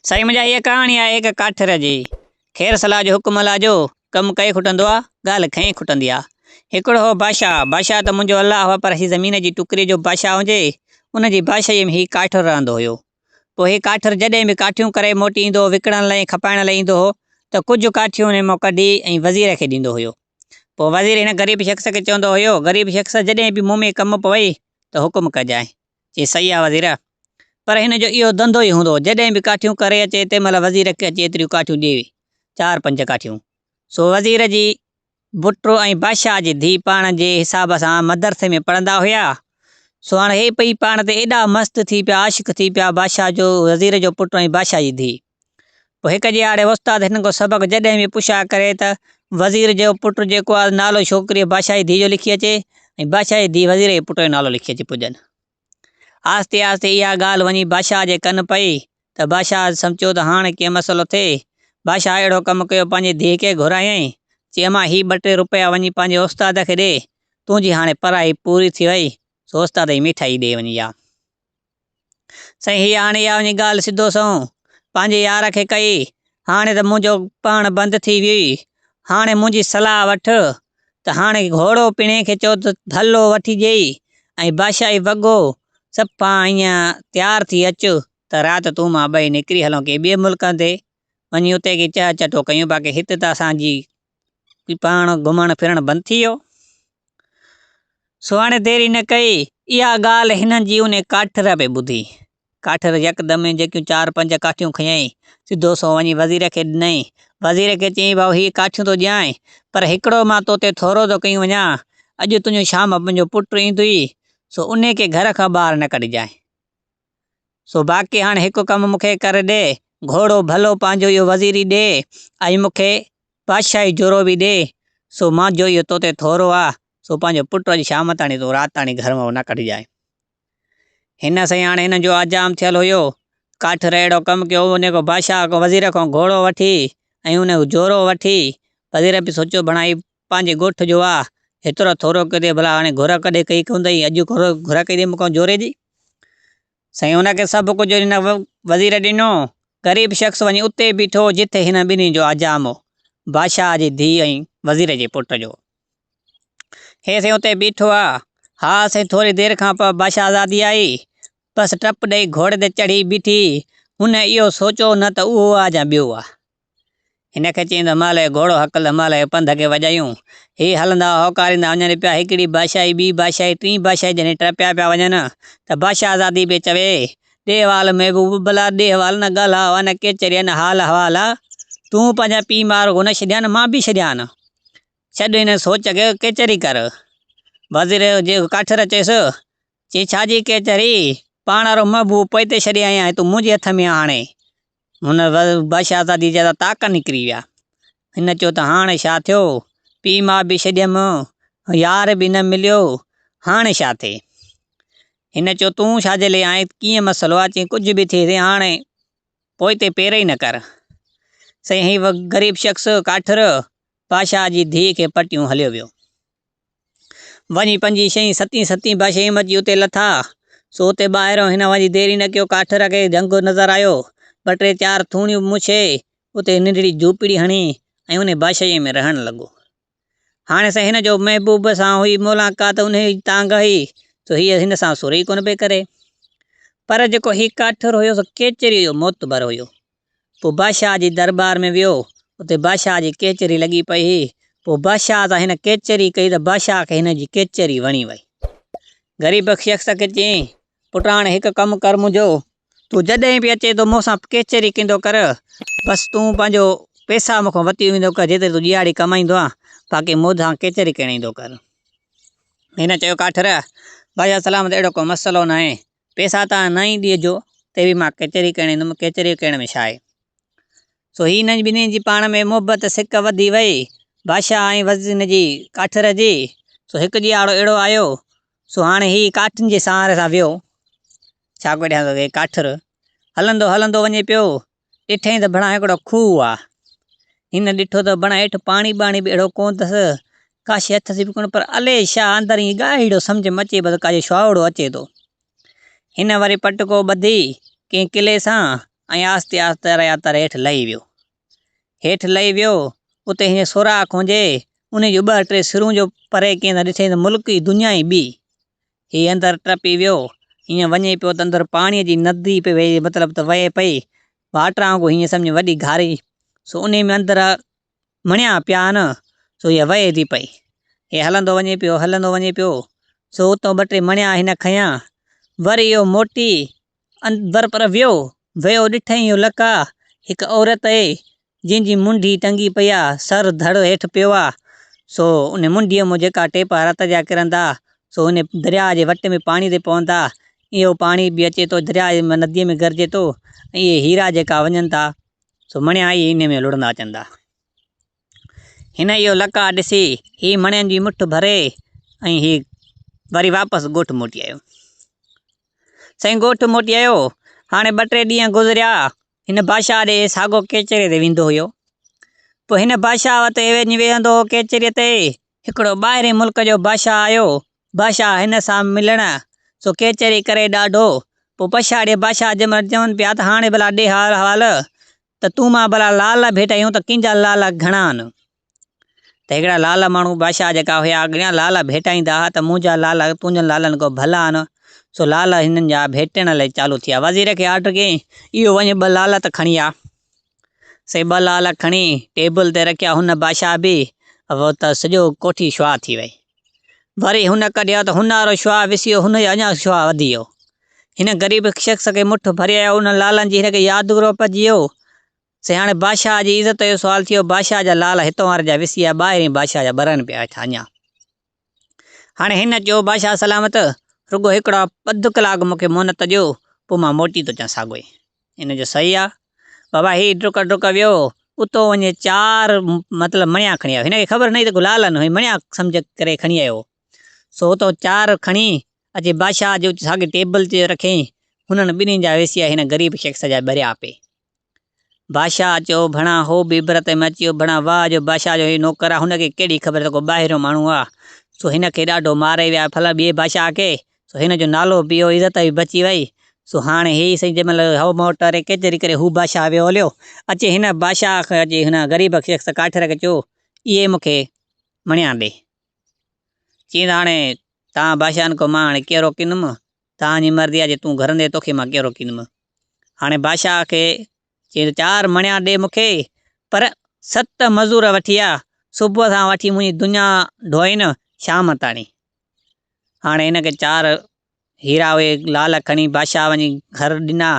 साईं मुंहिंजा हीअ कहाणी आहे हिक काठर जी। ख़ैर सलाह जो हुकुम लाजो, कमु कई खुटंदो आहे, ॻाल्हि खई खुटंदी आहे। हिकिड़ो हो बादशाह त मुंहिंजो अलाह हुआ, पर ही ज़मीन जी टुकड़ी जो बादशाह हुजे, उनजी बादशाही में ही काठर रहंदो हुयो। पोइ ही काठर जॾहिं बि काठियूं करे मोटी ईंदो, विकिणण लाइ खपाइण लाइ ईंदो हो, त कुझु काठियूं उन मां कढी ऐं वज़ीर खे ॾींदो हुयो। पोइ वज़ीर हिन ग़रीब शख़्स खे चवंदो हुयो, ग़रीब शख़्स जॾहिं बि मूं में कमु पवई त हुकुम कजांइ। चई सही आहे वज़ीर, पर हिन जो इहो धंधो ई हूंदो, जॾहिं बि काठियूं करे अचे तंहिं महिल वज़ीर खे अची एतिरियूं काठियूं ॾे, 4-5 काठियूं। सो वज़ीर जी पुटु ऐं बादशाह जी धीउ पाण जे हिसाब सां मदरसे में पढ़ंदा हुया। सो हाणे हे पई पाण ते एॾा मस्तु थी पिया, आशिक़ थी पिया, बादशाह जो, वज़ीर जो पुटु ऐं बादशाह जी धीउ। पोइ हिक जे आड़े उस्ताद हिन खां सबक़ु जॾहिं बि पुछा करे त वज़ीर जो पुटु जेको आहे नालो छोकिरी बादशाह जी धीउ जो लिखी अचे, ऐं बादशाह जी धीउ वज़ीर जे पुट जो नालो लिखी अचे पुॼनि। आस्ते आस्ते इहा ॻाल्हि वञी बादशाह जे कन पई त बादशाह सम्झो त हाणे कीअं मसइलो थिए। बादशाह अहिड़ो कमु कयो, पंहिंजी धीउ खे घुरायईं, चई अमां ही 2-3 रुपया वञी पंहिंजे उस्ताद खे ॾे, तुंहिंजी हाणे पढ़ाई पूरी थी वई, सो उस्ताद जी मिठाई ॾे वञी। या साईं हीअ हाणे इहा वञी ॻाल्हि सिधो सऊं पंहिंजे यार खे कई, हाणे त मुंहिंजो पाण बंदि थी हुई, हाणे मुंहिंजी सलाह वठि त हाणे घोड़ो पिणे खे चओ त धलो वठी ॾेई ऐं बादशाही वॻो सफ़ा ईअं तयारु थी अचु त राति तूं मां ॿई निकिरी हलूं के ॿिए मुल्क ते वञी उते की चह चटो कयूं, बाक़ी हिते त असांजी पाण घुमणु फिरणु बंदि थी वियो। सो हाणे देरी न कई, इहा ॻाल्हि हिननि जी उन काठर पे ॿुधी। काठर यकदमि जेकियूं 4-5 काठियूं खयईं, सिधो सो वञी वज़ीर खे ॾिनई। वज़ीर खे चयईं भाऊ हीअ काठियूं थो ॾियां, पर हिकिड़ो मां तोते थोरो थो कयूं वञा, अॼु तुंहिंजो शाम मुंहिंजो पुटु ईंदुई, सो उन खे घर खां ॿाहिरि न कढिजांइ। सो बाक़ी हाणे हिकु कमु मूंखे करे ॾे, घोड़ो भलो पंहिंजो इहो वज़ीरी ॾे ऐं मूंखे बादशाही जोरो बि ॾे, सो मां जो इहो तोते थोरो आहे, सो पंहिंजो पुटु अॼु शाम ताणी तूं राति ताणी घर मां न कढिजांइ। हिन सां हाणे हिन जो अंजाम थियल हुयो। काठर अहिड़ो कमु कयो, उन खां बादशाह खां वज़ीर खां घोड़ो वठी ऐं उन जोरो वठी, वज़ीर बि सोचियो बणाई पंहिंजे ॻोठ जो आहे, हेतिरो थोरो कॾे भला हाणे घुर कॾहिं कई कोन्ह, अॼु घुर कई मूंखां जोरे जी। साईं हुनखे सभु कुझु हिन वज़ीर ॾिनो। ग़रीब शख़्स वञी उते बीठो जिथे हिन ॿिन्ही जो अंजाम हो, बादशाह जी धीउ ऐं वज़ीर जे पुट जो। हे साईं उते बीठो आहे। हा साईं थोरी देरि खां पोइ बादशाह आज़ादी आई, बसि टप ॾेई घोड़े ते चढ़ी बीठी। हुन इहो सोचियो न त उहो आहे या ॿियो आहे। हिन खे चईं त माल घोड़ो हकल, माल पंध खे वॼायूं। हे हलंदा होकारींदा वञनि पिया, हिकिड़ी बादशाही ॿी बादशाही टीं बादशाही जॾहिं टपिया पिया वञनि त बादशाह आज़ादी पे चवे, ॾेहवाल महबूब भला ॾेहवाल न ॻाल्हि हवा न केचरी न हाल हवाल, तूं पंहिंजा पीउ मार को न छॾिया न मां बि छॾिया न, छॾ हिन सोच खे केचरी कर। वज़ीर जे काठर चयसि, चई छाजी केचरी, पाण वारो महबूब पोइ ते छॾे आया, तूं मुंहिंजे हथ में हाणे। हुन बादशाह आज़ादी जा ताक निकिरी विया। हिन चयो त हाणे छा थियो, पीउ माउ बि छॾियमि, यार बि न मिलियो, हाणे छा थिए। हिन चयो तूं छाजे लाइ आहीं, कीअं मसइलो आहे। चई कुझु बि थिए हाणे पोइ ते पेर ई न कर। साईं ही ग़रीब शख़्स काठर बादशाह जी धीउ खे पटियूं हलियो वियो। वञी 5-6-7 बादशाही मची उते लथा। सो उते ॿाहिरों हिन वञी देरी न कयो, काठर खे झंगु नज़र आयो, 2-3 थूणियूं मुछे उते नंढड़ी झूपड़ी हणी ऐं उन बादशाही में रहणु लॻो। हाणे साईं हिन जो महबूब सां हुई मुलाक़ात, उन जी तांग हुई, सो हीअ हिन सां सुर ई कोन पई करे। पर जेको ही काठर हुयो सो केचरी जो मोतबर हुयो। पोइ बादशाह जी दरबार में वियो, उते बादशाह जी केचरी लॻी पई हुई। पोइ बादशाह सां हिन केचरी कई त बादशाह खे हिन जी केचरी वणी वई। ग़रीब शख़्स खे चयईं, पुटु हाणे हिकु कमु कर मुंहिंजो, तूं जॾहिं बि अचे थो मूंसां केचरी कंदो कर, बसि तूं पंहिंजो पैसा मूंखां वठी वेंदो कर, जेतिरे तूं ॾियारी कमाईंदो आहे, बाक़ी मूंसां केचरी करण ईंदो कर। हिन चयो काठर, बादशाह सलामत अहिड़ो को मसइलो न आहे, पैसा तव्हां न ई ॾिजो ते बि मां केचरी करण ईंदुमि, केचरी करण में छा आहे। सो ही हिननि ॿिन्हिनि जी पाण में मुहबत सिक वधी वई, बादशाह ऐं वज़ीर जी काठर जी। सो हिकु ॾींहुं अहिड़ो आयो, सो हाणे ही काठियुनि जे सहारे सां वियो। छा को ॾियां काठर हलंदो हलंदो वञे पियो, ॾिठईं त बणा हिकिड़ो खूह आहे। हिन ॾिठो त बणा हेठि पाणी बि अहिड़ो कोन अथसि, काशी हथ जी बि कोन, पर अले छा अंदरि ई ॻाढ़ो सम्झ में अचे बसि काशे छावड़ो अचे थो। हिन वरी पटको ॿधी कंहिं किले सां ऐं आस्ते आस्ते तर हेठि लही वियो। हेठि लही वियो, उते हीअं सुराख हुजे, उन जूं 2-3 सिरूं जो परे कीअं त ॾिठईं त मुल्क ई दुनिया ई ॿी। हीअ अंदरि टपी वियो, हीअं वञे पियो त अंदरि पाणीअ जी नदी पई वहे, मतिलबु त वहे पई वाटर वांगुरु, हीअं सम्झ वॾी घारी। सो उन में अंदरि मणिया पिया न, सो हीअ वहे थी पई। हे हलंदो वञे पियो, सो उतां 2-3 मणिया हिन खयां। वरी इहो मोटी अंदरि पर वियो ॾिठईं इहो लका हिकु औरत आहे जंहिंजी मुंडी टंगी पई आहे, सर धड़ हेठि पियो आहे। सो उन मुंडीअ मां जेका टेपा रत जा किरंदा, सो उन दरिया जे वट में पाणी ते पवंदा। इहो पाणी बि अचे थो दरिया में, नदीअ में गरिजे थो। ऐं इहे हीरा जेका वञनि था, सो मणिया ई इन में लुड़ंदा अचनि था। हिन इहो लका ॾिसी ही मणियनि जी मुठ भरे ऐं ही वरी वापसि ॻोठु मोटी आयो। साईं ॻोठु मोटी आयो। हाणे 2-3 ॾींहं गुज़रिया। हिन बादशाह ॾे साॻो केचरे ते वेंदो हुयो। पोइ हिन बादशाह वटि वञी वेहंदो हो केचरीअ ते। हिकिड़ो ॿाहिरें मुल्क जो बादशाह आयो। बादशाह हिन सां मिलण, सो केचरी करे ॾाढो। पोइ पछाड़ीअ बादशाह जंहिंमहिल चवनि पिया त हाणे भला ॾे हाल हाल, त तूं मां भला लाल भेटायूं त कंहिंजा लाल घणा आहिनि। त हिकिड़ा लाल माण्हू बादशाह जेका हुया अॻियां लाल भेटाईंदा हुआ, त मुंहिंजा लाल तुंहिंजनि लालनि खां भला आहिनि। सो लाल हिननि जा भेटण लाइ चालू थिया। वज़ीर खे आर्डर कयईं, इहो वञी 2 लाल त खणी आ। से 2 लाल खणी टेबल ते रखिया। हुन बादशाह बि त सॼो कोठी शुआ थी वई। वरी हुन कढिया त हुन वारो शुआ विसियो, हुन जो अञा शुआ वधी वियो। हिन ग़रीब शख़्स खे मुठ भरे आयो, उन लालनि जी हिनखे यादि पइजी वियो। से हाणे बादशाह जी इज़त जो सुवालु थियो। बादशाह जा लाल हितां वारे जा विसी विया, ॿाहिरीं बादशाह जा बरनि पिया वेठा अञा। हाणे हिन चयो, बादशाह सलामत, रुगो हिकिड़ो 2 कलाक मूंखे मोहलत ॾियो, पोइ मां मोटी थो अचां साॻो ई। हिन जो सही आहे बाबा। ही डुक वियो, उतो वञे 4 मतिलबु मणिया खणी आयो। हिनखे ख़बर न हुई त लालनि हुई, मणिया सम्झ करे खणी आयो। सो उतो 4 खणी अचे बादशाह जो साॻे टेबल ते रखियईं। हुननि ॿिन्हिनि जा विसिया हिन ग़रीब शख़्स जा ॿरिया पे। बादशाह चयो भणा हो बि इबरत में अची वियो, भणा वाह जो बादशाह जो ही नौकर आहे, हुनखे कहिड़ी ख़बर त को ॿाहिरियों माण्हू आहे। सो हिनखे ॾाढो मारे विया फल ॿिए बादशाह खे। सो हिन जो नालो बि इहो, इज़त बि बची वई। सो हाणे ही सही जंहिंमहिल हो मोटर केचरी करे हू बादशाह वियो हलियो। अचे हिन बादशाह खे, अचे हिन ग़रीब शख़्स काठिर खे चयो, इहे मूंखे मणिया ॾे। चई हाणे तव्हां बादशाहनि खां मां हाणे कहिड़ो किनुमि, तव्हांजी मर्ज़ी आहे, जे तूं घरंदे तोखे मां कहिड़ो किनुमि। हाणे बादशाह खे चई 4 मणिया ॾे मूंखे, पर 7 मज़ूर वठी आ, सुबुह सां वठी मुंहिंजी दुनिया ढोई न शाम ताणी। हाणे हिनखे 4 हीरा हुए लाल खणी बादशाह वञी घर ॾिना।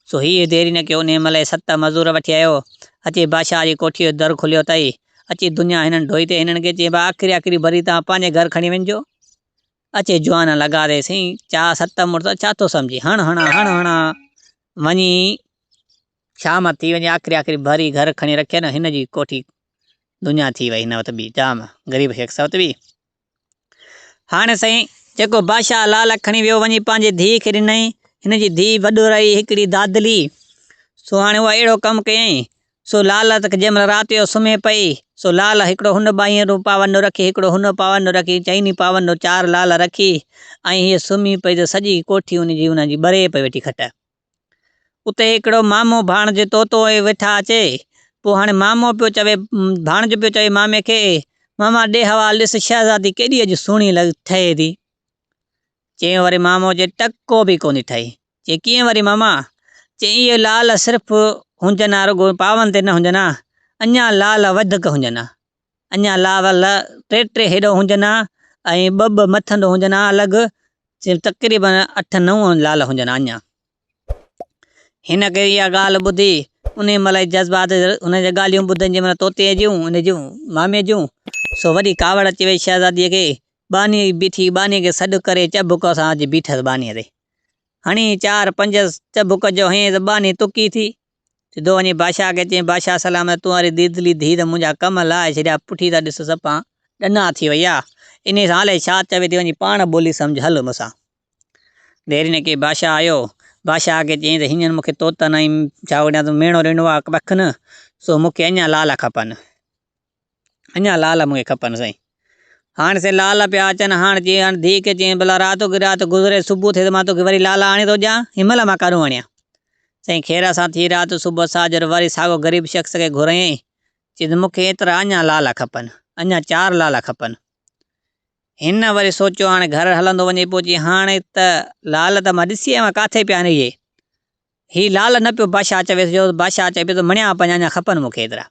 सो हीअ देरी न कयो, उन महिल 7 मज़ूर वठी आयो। अची बादशाह जी कोठीअ जो दर खुलियो अथई। अची दुनिया हिननि ढोई ते हिननि खे चई आख़िरी भरी तव्हां पंहिंजे घर खणी वञिजो। अचे जुआन लॻा रे साईं 4-7 मुड़ुस छा थो सम्झी, हण हणा वञी शाम थी वञे, आख़िरी भरी घर खणी रखे न। हिन जी कोठी दुनिया थी वई हिन वटि बि, जाम ग़रीब शख़्स वटि बि। हाणे साईं जेको बादशाह लाल खणी वियो, वञी पंहिंजे धीउ खे ॾिनई। हिन जी धीउ वॾो रही हिकिड़ी दादली। सो हाणे उहा अहिड़ो कमु कयईं, सो लाल त जंहिंमहिल राति जो सुम्हे पई, सो लाल हिकिड़ो हुन ॿाहीअ पावंदो रखी, हिकिड़ो हुन पावंदो रखी, चइनी पावंदो 4 लाल रखी, ऐं हीअ सुम्ही पई त सॼी कोठी हुनजी ॿरे पई वेठी खट। उते हिकिड़ो मामो भाणजे तोतो वेठा अचे। पोइ हाणे मामो पियो चवे, भाणजो पियो चवे मामे खे, मामा ॾे हवाल, ॾिस शहज़ादी केॾी अॼु सुहिणी ठहे थी। चई वरी मामो चए टको बि कोन्ह ठही। चई कीअं वरी मामा? चई इहे लाल सिर्फ़ु हुजनि हा, रुगो पावन ते न हुजनि हा, अञा लाल वधीक हुजनि हा, अञा लाल 3 हेॾो हुजनि हा, ऐं 2 मथंदो हुजनि हा अलॻि। तक़रीबन 8-9 लाल हुजनि हा अञा। हिनखे इहा ॻाल्हि ॿुधी उन महिल जज़्बात हुनजी ॻाल्हियूं ॿुधनि जंहिंमहिल तोते जूं उन जूं मामे जूं, सो वॾी कावड़ अची वई शहज़ादीअ खे। बानी बीठी, बानीअ खे सॾु करे चबुक सां अची बीठसि बानीअ ते। हणी 4-5 चबुक जो हईं त बानी तुकी थी। सिधो वञी बादशाह खे चई, बादशाह सलामत, तूं वारी दीदली धीउ त मुंहिंजा कम लाहे छॾिया, पुठी त ॾिस सफ़ा ॾना थी वई आहे। इन सां हले छा चवे थी, वञी पाण ॿोली सम्झ हल मूंसां। देरि न की बादशाह आयो। बादशाह खे चई त हींअर मूंखे तोतनि ऐं छा वञा तूं मेणो ॾिनो आहे पख न, सो मूंखे अञा लाल खपनि, अञा लाल मूंखे खपनि साईं। हाणे से लाल पिया अचनि। हाणे चई, हाणे धीउ खे चई भला राति गुज़रे, सुबुह थिए त मां तोखे वरी लाल आणे थो ॾियां, हिनमहिल मां काॾूं आणियां। साईं खेर सां थी राति सुबुह साजर वरी साॻो ग़रीब शख़्स खे घुराईं। चई मूंखे एतिरा अञा लाल खपनि, अञा 4 लाल खपनि। हिन वरी सोचियो हाणे घर हलंदो वञे पियो। चई हाणे त लाल त मां ॾिसी आहियां काथे पिया आहिनि इहे। ही लाल न पियो बादशाह चवेसि जो बादशाह चए पियो त मणिया पंहिंजा अञा खपनि मूंखे एतिरा।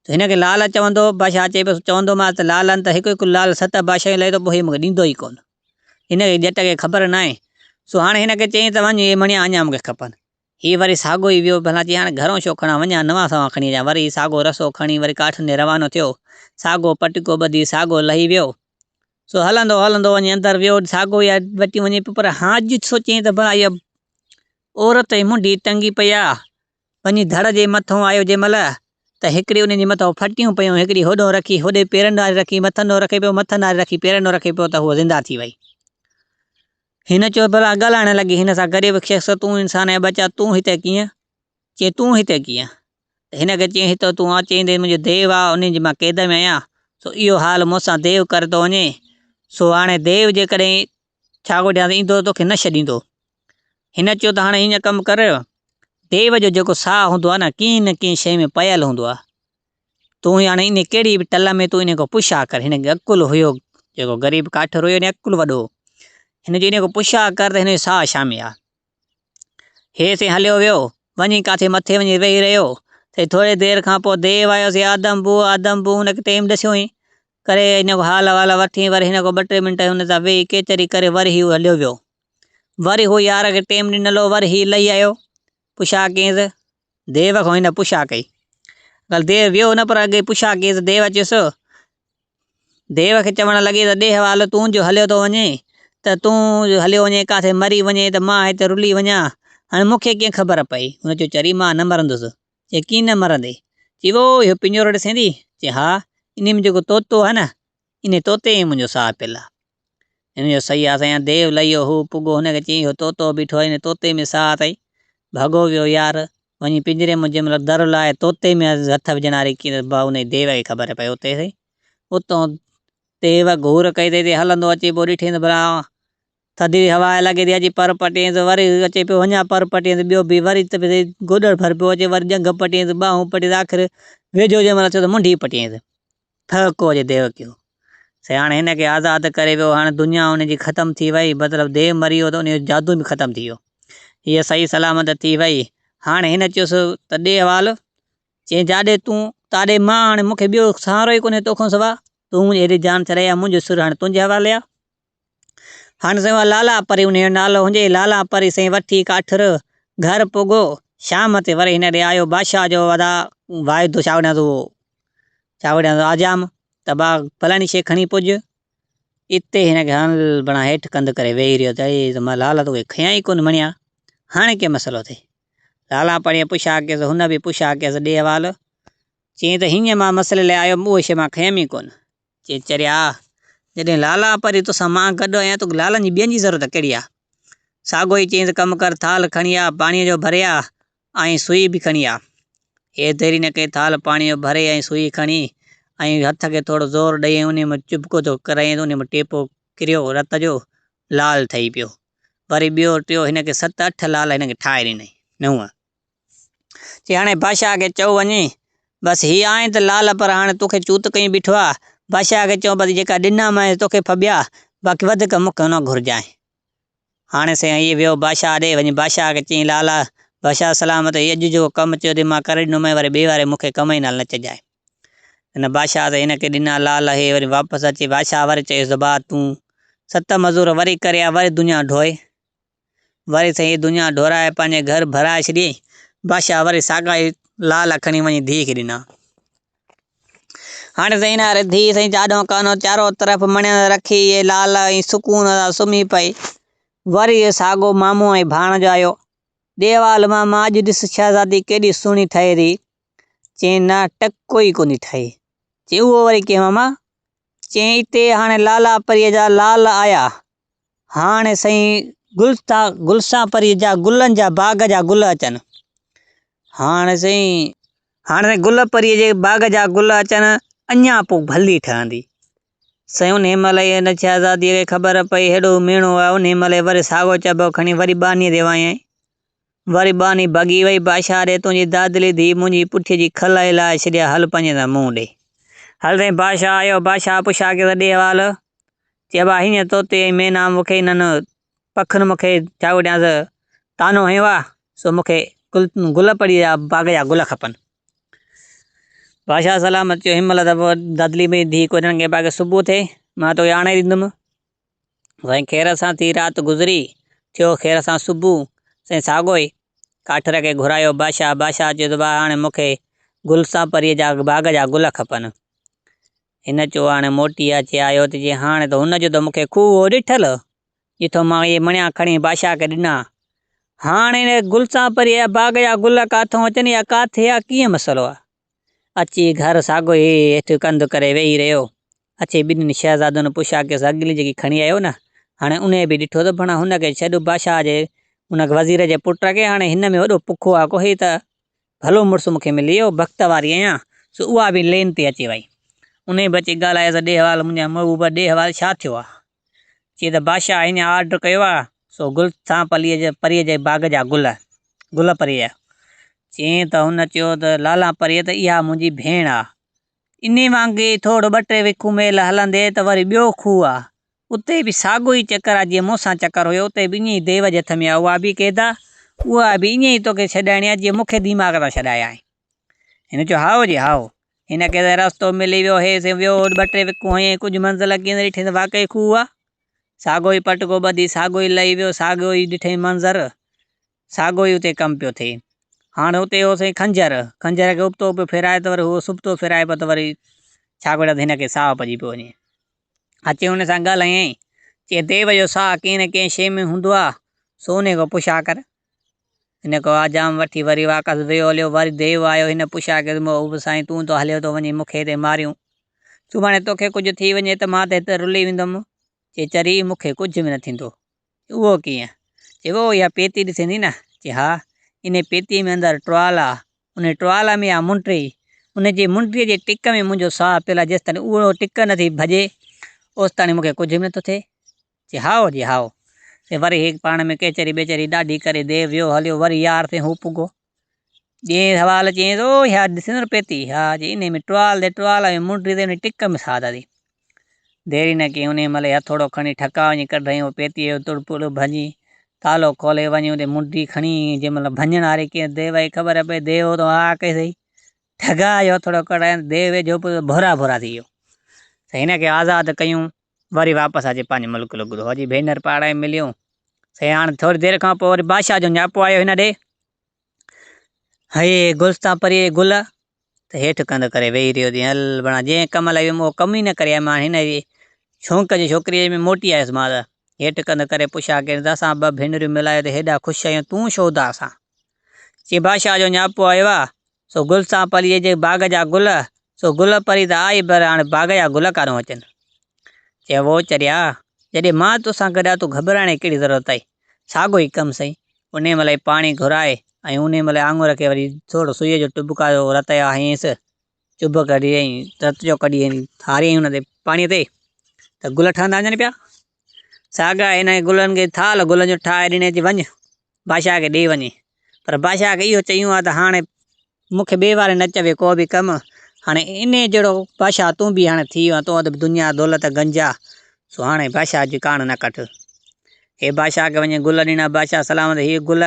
त हिनखे लाल चवंदो, बादशाह चए पियो चवंदोमांसि त लालनि त हिकु हिकु लाल 7 बादशाह लहे थो पोइ मूंखे ॾींदो ई कोन। हिनखे ॼट खे ख़बर न आहे। सो हाणे हिनखे चई त वञ इहे मणिया अञा मूंखे खपनि। हीअ वरी साॻो ई वियो भला। चई हाणे घरों छो खणा, वञा नवां सवां खणी अचां। वरी साॻो रसो खणी वरी काठियुनि ॾे रवानो थियो। साॻो पटिको ॿधी साॻो लही वियो। सो हलंदो हलंदो वञी अंदरि वियो, साॻो इहा वठी वञे पियो। पर हां अॼु सोचईं त भला इहा औरत जी मुंडी टंगी पई आहे। वञी धड़ जे मथां आयो जंहिंमहिल त हिकिड़ी उन जे मथां फटियूं पियूं, हिकिड़ी होॾो रखी, होॾे पेरनि वारी रखी, मथंदो रखे पियो, मथनि वारी रखी, पेरनि रखे पियो त उहो ज़िंदा थी वई। हिन चयो भला ॻाल्हाइण लॻी हिन सां ग़रीब शख़्स, तूं इंसान जा बचा, तूं हिते कीअं? चई तूं हिते कीअं? हिनखे चई हिते तूं आ चईंदे मुंहिंजो देव आहे, उन जी मां क़ैद में आहियां। सो इहो हाल मूंसां देव करे थो वञे। सो हाणे देव जेकॾहिं छा ॻोल्हियां ईंदो तोखे न छॾींदो। हिन चयो त हाणे हीअं कमु कर, देव जो जेको साहु हूंदो आहे न कंहिं शइ में पयल हूंदो आहे। तूं हाणे इन कहिड़ी बि टल में तूं इन खां पुछा कर। हिनखे अकुलु हुयो, जेको ग़रीब काठियर हुयो ने अकुलु वॾो। हिन जो इन खां पुछा कर त हिन जो साहु छा में आहे। हेसि हलियो वियो, वञी किथे मथे वञी वेही रहियो। त थोरी देरि खां पोइ देव आयोसीं आदम बू हुनखे टेम ॾसियो हुई करे हिन खां हाल वाल वठी वरी हिन खां 2-3 मिंट हुन सां वेही केचरी करे वरी ही हलियो वियो। वरी हू यार खे टेम ॾिनलो, वरी ही लही आयो। पुछा कयसि, देव खां हिन पुछा कई। कल देव वियो न, पर अॻे पुछा कयसि। देव चयुसि, देव खे चवणु लॻी त ॾे हवाल, तूं जो हलियो थो वञे त तूं हलियो वञे किथे मरी वञे त मां हिते रुली वञा। हाणे मूंखे कीअं ख़बर पई? हुन चयो चरी मां न मरंदुसि। चई कीअं न मरंदे? चई वो इहो पिंजोरो ॾिसेंदी? चई हा, इन में जेको तोतो आहे न, इन तोते में मुंहिंजो साहु पियल आहे। हिन जो सही आहे साईं। देव लहियो, हू पुॻो, हुनखे चई इहो तोतो बीठो आहे, इन तोते में साहु अथई। भॻो वियो यार, वञी पिंजरे में जंहिंमहिल दर लाहे तोते में हथ विझणारी कीअं भाउ हुन देव खे ख़बर पई उते सही। उतां देव घूर कई ते हलंदो अचे पियो, ॾिठईं त भला थधी हवा लॻे थी अची पर पटीअ त वरी अचे पियो वञा पर पटीअ त ॿियो बि वरी त गोॾड़ भर पियो अचे, वरी जंघ पटीअ त ॿाहूं पटी आख़िर वेझो जंहिंमहिल थियो त मुंडी पटीअ त थको अचे देव कयो। से हाणे हिनखे आज़ादु करे वियो। हाणे दुनिया हुनजी ख़तमु थी वई, मतिलबु देव मरी वियो त उनजो जादू बि ख़तमु थी वियो। हीअ सही सलामत थी वई। हाणे हिन चयोसि त ॾे हवाल। चई जाॾे तूं ताॾे मां, हाणे मूंखे ॿियो सहारो ई कोन्हे तोखां सवा। तूं मुंहिंजी हेॾी जान छॾाई आहे, मुंहिंजो सुर हाणे तुंहिंजे हवाले आहे। हाणे साईं लाला परी हुनजो नालो हुजे। लाला परी साईं वठी काठियर घर पुॻो। शाम ते वरी हिन ॾे आयो बादशाह जो वाइदो छा वॾा आजाम त फलाणी शइ खणी पुॼ। इते हिनखे हल बणा हेठि कंध करे वेही रहियो त मां लाला तोखे खयां ई कोन मणिया, हाणे के मसइलो थिए। लाला परीअ पुछा कयसि, हुन बि पुछा कयसि ॾे हवाल। चई त हीअं मां मसइले लाइ आयो, उहो शइ मां खयमि ई कोन। चई चरिया, जॾहिं लाला परी तोसां मां गॾु आहियां त लालनि जी ॿियनि जी ज़रूरत कहिड़ी आहे? साॻो ई चईं त कमु कर, थाल खणी आ, पाणीअ जो भरे आ, ऐं सुई बि खणी आ। हे देरी न कई, थाल पाणीअ जो भरे ऐं सुई खणी ऐं हथ खे थोरो ज़ोर ॾेई उन में चिपको थो कराईं त उन में टेपो किरियो रत जो, लाल ठही पियो। वरी ॿियो टियों हिनखे 7-8 लाल हिनखे ठाहे ॾिनई 9। चई हाणे बादशाह खे चओ वञे बसि हीअ आहीं त लाल, पर हाणे तोखे चूत कई बीठो आहे। बादशाह खे चओ बसि जेका ॾिना मैं तोखे फबिया, बाक़ी वधीक मूंखे न घुरिजांइ। हाणे साईं इहे वियो बादशाह ॾे, वञी बादशाह खे चई लाला बादशाह सलामत, अॼु जो कमु चयो मां करे ॾिनोमांइ, वरी ॿिए वारे मूंखे कम ई नाल न चजाए। हिन बादशाह त हिनखे ॾिना लाल। हे वरी वापसि अची बादशाह वरी चयुसि भाउ तूं 7 मज़ूर वरी करे आ, वरी दुनिया ढोए। वरी साईं दुनिया ढोराए पंहिंजे घर भराए छॾियईं। बादशाह वरी साॻा ई लाल खणी वञी धीउ खे ॾिना। हाणे साईं ना धीउ साईं जाॾो कानो चारो तरफ़ मणिया रखी इहे लाल ऐं सुकून सां सुम्ही पई। वरी साॻो मामो ऐं भाणजो आयो। ॾेवाल मामा अॼु ॾिस शहज़ादी केॾी सुहिणी ठहे थी। चई न टको ई कोन्ह ठही। चई उहो वरी कीअं मामा? चई हिते हाणे लाला परीअ जा लाल आया, हाणे साईं गुलसा परीअ जा गुलनि जा बाग़ जा गुल अचनि। हाणे साईं गुल परीअ जे बाग़ जा गुल अचनि, अञा पोइ भली ठहंदी। साईं उन महिल हिन शहज़ादीअ खे ख़बर पई हेॾो मेणो आहे। उन महिल वरी साॻो चॿो खणी वरी बानीअ ते वई। वरी बानी भगी वई बादशाह ॾे तुंहिंजी दादली धी मुंहिंजी पुठीअ जी खल हिलाए छॾिया हल पंहिंजे मुंहुं ॾे हल रे बादशाह आयो बादशाह पुछा के ॾे हवाल चइबा हीअं तोते मैना मूंखे हिननि पखियुनि मूंखे छा ॾियांसि तानो हयो आहे सो मूंखे गुल पड़ी जा बाग़ जा गुल खपनि बादशाह सलामत चयो हिनमहिल त दादली में धी को खे बाक़ी सुबुह थिए मां तोखे आणे ॾींदुमि साईं खेर सां थी राति गुज़री थियो खेर सां सुबुह साईं साॻो ई काठर खे घुरायो बादशाह चयो त भाउ हाणे मूंखे गुलसां परीअ जा बाग़ जा गुल खपनि हिन चयो हाणे मोटी अची आयो त चई हाणे त हुनजो त मूंखे खूह ॾिठल जिथो मां इहे मणिया खणी बादशाह खे ॾिना हाणे गुलसां परीअ जा बाग़ जा गुल काथो अचनि या काथे आहे कीअं मसइलो आहे अची घर साॻो ई हेठि कंधु करे वेही रहियो अची ॿिन्हिनि शहज़ादनि पुछा की अॻिली जेकी खणी आयो न हाणे उन बि ॾिठो त भणा हुनखे छॾ बादशाह जे हुन वज़ीर जे पुट खे हाणे हिन में वॾो पुखो आहे कोई त भलो मुड़ुसु मूंखे मिली वियो भक्त वारी आहियां सो उहा बि लेन ते अची वई उन बि अची ॻाल्हाए ॾे हवाल मुंहिंजा महबूब ॾे हवाल छा थियो आहे चई त बादशाह हिन ऑर्डर कयो आहे सो गुलसां परीअ जे बाग़ जा गुल परीअ चई त हुन चयो त लाला परीअ त इहा मुंहिंजी भेण आहे इन वांगुरु थोरो 2-3 विखूं मेल हलंदे त वरी ॿियो खूह आहे उते बि साॻो ई चकर आहे जीअं मूंसां चकर हुयो उते बि ईअं ई देव जे हथ में आहे उहा बि केदा उहा बि ईअं ई तोखे छॾाइणी आहे जीअं मूंखे दिमाग़ सां छॾाया आहे हिन चयो हाओ जी हाओ हिनखे त रस्तो मिली वियो हे वियो 2-3 विखूं हईं कुझु मंज़िल कीअं ॾिठी त वाक़ई खूह आहे साॻो ई पटको ॿधी साॻो ई लही वियो साॻो ई ॾिठईं मंज़र साॻो ई उते कमु पियो थिए हाणे उते हो साईं खंजर खे उबतो पियो फिराए त वरी उहो सुबतो फिराए पियो त वरी छा कयो त हिनखे साहु पइजी पियो वञे अची हुन सां ॻाल्हायईं चई देव जो साहु कंहिं न कंहिं शइ में हूंदो आहे सोने को पुछा कर हिन को आजाम वठी वरी वापसि वियो हलियो वरी देव आयो हिन पुछा के साईं तूं त हलियो थो वञी मूंखे हिते मारियूं सुभाणे तोखे कुझु थी वञे त मां त हिते रुली वेंदुमि चई चरी मूंखे कुझु बि न थींदो उहो कीअं चई वो इहा पेती ॾिसंदी न चई हा इन पेतीअ में अंदरि टुवाल आहे उन टुवाल में आहे मुंडी उनजी मुंडीअ जे टिक में मुंहिंजो साहु पियल आहे जेसिताईं उहो टिक नथी भॼे ओसिताईं मूंखे कुझु बि नथो थिए चई हाओ जी हाओ ते वरी हिकु पाण में केचरी बेचरी ॾाढी करे देव वियो हलियो वरी यार ते हू पुॻो ॿिए हवाल चई थो इहा ॾिस न पेती हा जी इन में टुवाल में मुंडी ते उन टिक में साह दादी देरी न कई उन महिल हथोड़ो खणी ठका वञी कढई उहो पेतीअ जो तुड़पुड़ भञी तालो खोले वञी उते मुंडी खणी जंहिं महिल भञण वारी कीअं देव जी ख़बर पई देव तो हा कई सही ठगा जो हथोड़ो कढाए देव जो भोरा थी वियो त हिनखे आज़ादु कयूं वरी वापसि अचे पंहिंजे मुल्क लुगड़ो हजी भेनर पाड़े मिलियूं सही हाणे थोरी देरि खां पोइ वरी बादशाह जो न्यापो आयो हिन ॾे हे गुलस्तां परीअ गुल त हेठि कंध करे वेही रहियो थी हल बणा जंहिं कम लाइ उहो कमु ई न करे मां हिन जी शौंक़ जी छोकिरीअ में मोटी आयुसि मां त हेठि कंध करे पुछा के असां 2 भेनरियूं मिलाए त हेॾा ख़ुशि आहियूं तूं छो उदास आहे चई बादशाह जो न्यापो आयो आहे सो गुलसां परीअ जे बाग़ जा गुल सो गुल परी त आई पर हाणे बाग़ जा गुल कान अचनि चयो वो चरिया जॾहिं मां तोसां गॾु आहे तूं घबराइण जी कहिड़ी ज़रूरत आहे साॻो ई कमु सही उन महिल पाणी घुराए ऐं उन महिल आङुर खे वरी थोरो सुईअ जो टुबका रत जो हयईंसि चुभ कढी रत जो कढी हारियईं हुन ते पाणीअ ते त गुल ठहंदा वञनि पिया साॻा हिन गुलनि खे थाल गुलनि जो ठाहे ॾिने अची वञु बादशाह खे ॾेई वञे पर बादशाह खे इहो चयूं आहे त हाणे मूंखे ॿिए वारे न चवे को बि कमु हाणे इन जहिड़ो बादशाह तूं बि हाणे थी वियो आहे तूं त दुनिया दौलत गंजा सो हाणे बादशाह जी कान न कटि हे बादशाह खे वञे गुल ॾिना बादशाह सलामत हीअ गुल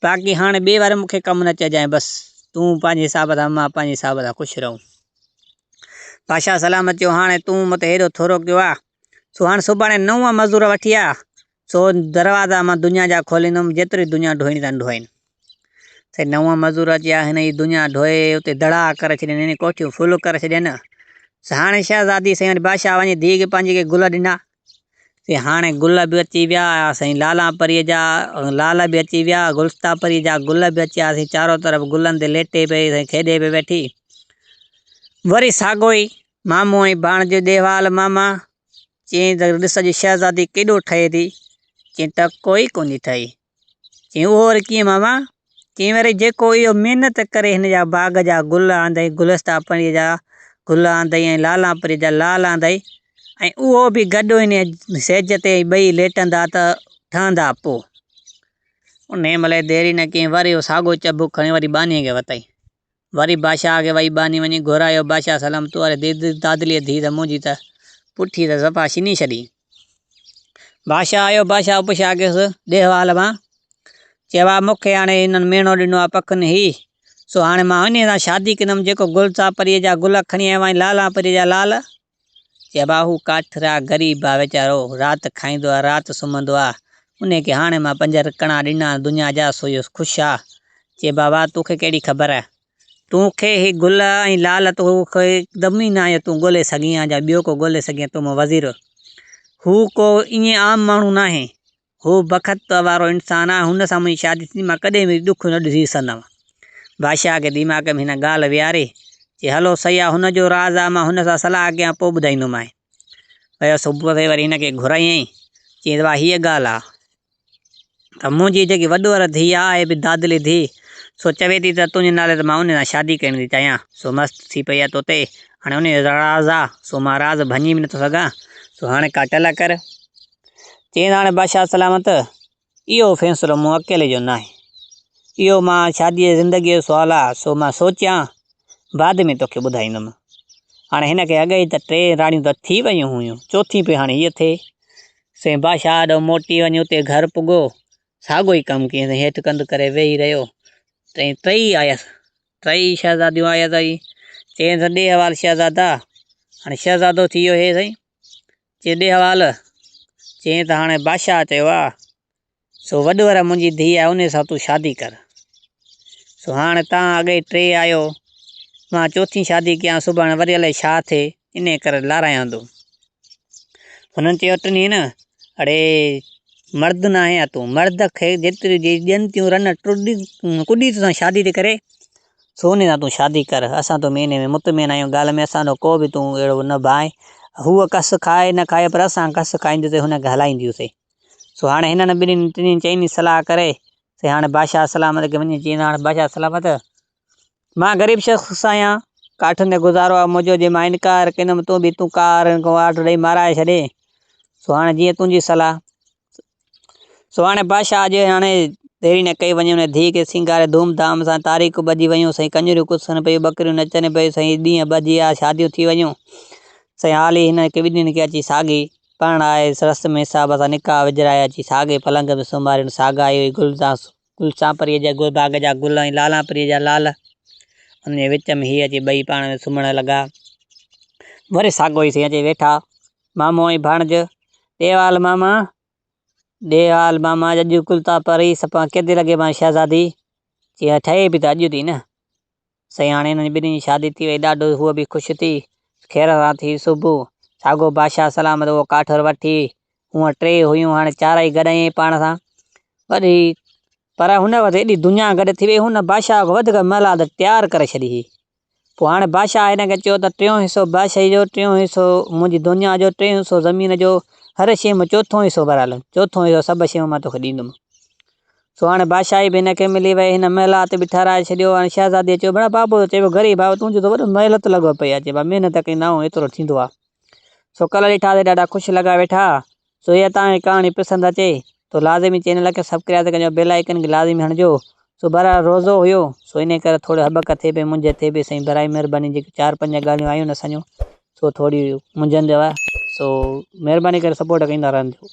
बाक़ी हाणे ॿिए वारे मूंखे कमु न चइजांइ बसि तूं पंहिंजे हिसाब सां मां पंहिंजे हिसाब सां ख़ुशि रहूं बादशाह सलामत चयो हाणे तूं मूं ते हेॾो थोरो कयो आहे सो हाणे सुभाणे 9 मज़ूर वठी आ सो दरवाज़ा मां दुनिया जा खोलींदुमि जेतिरी दुनिया ढोइणी अथनि ढोइनि से 9 मज़ूर अची हिन जी दुनिया ढोए उते दड़ा करे छॾियनि हिन कोठियूं फुल करे छॾियनि हाणे शहज़ादी साईं वरी बादशाह वञी धीउ खे पंहिंजी खे गुल ॾिना से हाणे गुल बि अची विया साईं लाला परीअ जा लाल बि अची विया गुलस्ता परीअ जा गुल बि अची वियासीं चारो तरफ़ गुलनि ते लेटे पई साईं खेॾे पई वेठी वरी साॻो ई मामो ऐं भाण जो देवाल मामा चई त ॾिस जी शहज़ादी केॾो ठहे थी चई टको ई कोन्ह ठही चई उहो वरी कीअं मामा चई वरी जेको इहो महिनत करे हिन जा बाग़ जा गुल आंदई गुलस्ता परीअ जा गुल आंदई ऐं लाला परीअ जा लाल आंदई ऐं उहो बि गॾु हिन सेज ते ॿई लेटंदा त ठहंदा पोइ उन महिल देरी न कयईं, वरी साॻो चबुक खणी वरी बानीअ खे वताई। वरी बादशाह खे वई बानी वञी घुरायो। बादशाह सलाम तूं अरे दादलीअ धी त मुंहिंजी त पुठी त सफ़ा छिनी छॾी। बादशाह आयो, बादशाह पुछा कयुसि ॾेहवाल मां, चइबा मूंखे हाणे हिननि मेणो ॾिनो आहे पखनि ही, सो हाणे मां इन सां शादी कंदुमि जेको गुल चापरीअ जा गुल खणी आयो आहीं, लाल परीअ जा लाल। चइबा हू काठर आहे, ग़रीब आहे वीचारो, राति खाईंदो आहे राति सुम्हंदो आहे, उनखे हाणे मां 5 रिकणा ॾिना दुनिया जा, सो इहो ख़ुशि आहे। चइबा वाह, तोखे कहिड़ी ख़बर आहे, तोखे ही गुल ऐं लाल तोखे दम ई न आहे तूं ॻोल्हे सघीं या ॿियो को ॻोल्हे सघीं तूं वज़ीर। हू को ईअं आम माण्हू न आहे, हू बख़त वारो इंसानु आहे, हुन सां मुंहिंजी शादी थी, मां कॾहिं बि ॾुख न ॾिसी सघंदमि। बादशाह खे दिमाग़ में हिन ॻाल्हि विहारे चई हलो सही आहे, हुनजो राज़ आहे, मां हुन सां सलाह कयां पोइ ॿुधाईंदोमांइ। वियो सुबुह ते वरी हिनखे घुरायईं, चई वाह हीअ ॻाल्हि आहे त मुंहिंजी जेकी वॾुअर धीउ आहे बि दादली धीउ, सो चवे थी त तुंहिंजे नाले त मां उन सां शादी करण थी चाहियां, सो मस्तु थी पई आहे तोते, हाणे उन जो राज़ आहे, सो मां राज़ भञी बि नथो सघां, सो हाणे का टल कर। चई हाणे बादशाह सलामत, इहो फ़ैसिलो मूं अकेले जो न आहे, इहो मां शादीअ ज़िंदगीअ जो सुवालु आहे, सो मां सोचियां बाद में तोखे ॿुधाईंदुमि। हाणे हिनखे अॻई त 3 राणियूं त थी वियूं हुयूं, चौथी पे हाणे हीअ थिए। से बादशाह ॾो मोटी वञी उते घर पुॻो, साॻियो ई कमु कयईं, हेठि कंधु करे वेही रहियो। टई आयसि, 3 शहज़ादियूं आयसि आई, चयईं त ॾेहवाल शहज़ादा, हाणे शहज़ादो थी वियो हे साईं। चई ॾेहवाल, चयईं त हाणे बादशाह चयो आहे, सो वॾुअर मुंहिंजी धीउ आहे, उन सां तूं शादी कर। सो हाणे तव्हां अॻे 3 आहियो, मां चौथी शादी कयां, सुभाणे वरी अलाए छा थिए, इन करे लारायां थो। हुननि चयो टिनी न, अड़े मर्द न आहे तूं, मर्द खे जेतिरी ॾियनि थियूं रन कुॾी सां शादी थी करे, सो उन सां तूं शादी कर, असां तो महीने में मुतमिन आहियूं, ॻाल्हि में असांजो को बि तूं अहिड़ो न भाए, हूअ कस खाए न खाए पर असां कस खाईंदुसीं, हुनखे हलाईंदियूंसीं। सो हाणे हिननि ॿिन्हिनि टिनी चइनी सलाह करे से हाणे बादशाह सलामत खे वञी चई हाणे बादशाह सलामत, मां ग़रीब शख़्स आहियां, काठुनि ते गुज़ारो आहे मुंहिंजो, जे मां इनकार कंदुमि तूं कार वाट ॾेई माराए छॾे, सो हाणे जीअं तुंहिंजी सलाह। सो हाणे बादशाह जे हाणे देरी न कई वञे, हुन धीउ खे सिंगारे धूमधाम सां, तारीख़ ॿधी वियूं साईं, कंजरियूं कुसनि पियूं, ॿकरियूं नचनि पियूं साईं, ॾींहं ॿधी विया, शादियूं थी वियूं साईं। हाल ई हिनखे ॿिन्हिनि खे अची साॻी परणाए रस्म हिसाब सां निकाह विझराए अची साॻे पलंग में सुम्हारियुनि, साॻा ई गुल चांपरीअ जा बाग़ जा गुल ऐं लाला परीअ जा लाल, हुन जे विच में हीअ अची ॿई पाण में सुम्हणु लॻा। वरी साॻो ई साईं अची वेठा मामो ऐं भाणज, ॾेहवाल मामा, ॾेहवाल मामा अॼु कुलता परी सफ़ा केॾे लॻे मां शहज़ादी, चई ठहे बि त अॼु थी न साईं। हाणे हिननि ॿिन्हिनि जी शादी थी वई, ॾाढो हूअ बि ख़ुशि थी, ख़ैर सां थी सुबुह साॻो बादशाह सलामत उहो काठर वठी, हूअं 3 हुयूं, हाणे 4 ई गॾाई पाण सां वरी, पर हुन वटि हेॾी दुनिया गॾु थी वई, हुन बादशाह खां वधीक महिलात तयारु करे छॾी हुई। पोइ हाणे बादशाह हिनखे चयो त 3 हिसो बादशाही जो, 3 हिसो मुंहिंजी दुनिया जो, 3 हिसो ज़मीन जो, हर शइ में 4थों हिसो भरियलु, 4थों हिसो सभु शयूं मां तोखे ॾींदुमि। सो हाणे बादशाही बि हिनखे मिली वई, हिन महिलात बि ठाराए छॾियो। हाणे शहज़ादीअ चयो बड़ा बाबो, चइबो ग़रीब आहे तुंहिंजो त वॾो महिनत लॻो पई आहे, चइबो महिनत कंदा आहियूं एतिरो थींदो आहे। सो कल्ह ॾिठा ते ॾाढा ख़ुशि लॻा वेठा। सो इहा तव्हांजी कहाणी पसंदि अचे तो लाज़मी चैनल खे सब्सक्राइब कजो, बेल आइकन खे लाज़मी हणिजो। सो बरा रोज़ो हुयो, सो इन करे थोरो हॿक थिए पई, मुंझ थिए पई साईं, बराई महिरबानी, जेके 4-5 ॻाल्हियूं आयूं न असांजूं, सो थोरी मुंझंदव, सो महिरबानी करे सपोर्ट कंदा रहंजो।